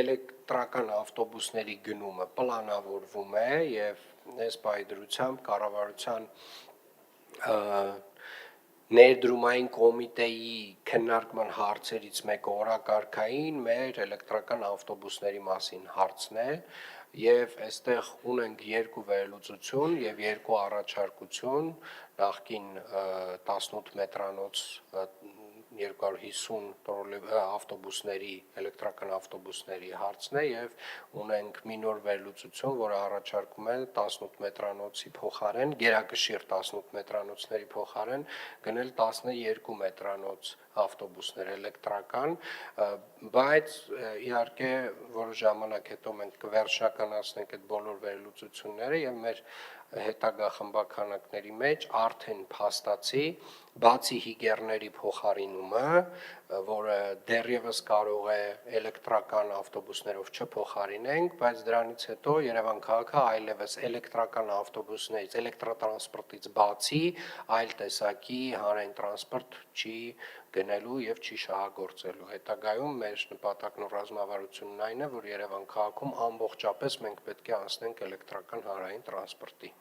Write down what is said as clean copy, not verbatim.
էլեկտրական ավտոբուսների գնումը պլանավորվում է եւ այս պայդրությամբ կառավարության ներդրումային կոմիտեի քննարկման հարցերից մեկը օրակարգային մեր էլեկտրական ավտոբուսների մասին հարցն է եւ այստեղ ունենք երկու վերլուծություն եւ երկու առաջարկություն նախկին 18 մետրանոց 250 ավտոբուսների էլեկտրական ավտոբուսների հարցն է եւ ունենք մի նոր վերլուծություն, որը առաջարկում է 18 մետրանոցի փոխարեն գերակշիռ 18 մետրանոցների փոխարեն գնել 12 մետրանոց ավտոբուսներ էլեկտրական, բայց իհարկե որոշ ժամանակ հետո մենք կվերջնականացնենք այդ բոլոր վերլուծությունները եւ մեր հետագա խմբականակների մեջ արդեն փաստացի բացի հիգերների փոխարինումը, որը դեռևս կարող է էլեկտրական ավտոբուսներով չփոխարինենք, բայց դրանից հետո Երևան քաղաքը այլևս էլեկտրական ավտոբուսներից, էլեկտրատրանսպորտից բացի այլ տեսակի հանրային տրանսպորտ չի գնելու եւ չի շահագործելու։ Հետագայում մեր նպատակն ու ռազմավարությունն այն է, որ Երևան քաղաքում ամբողջապես մենք պետք է անցնենք էլեկտրական հանրային տրանսպորտի։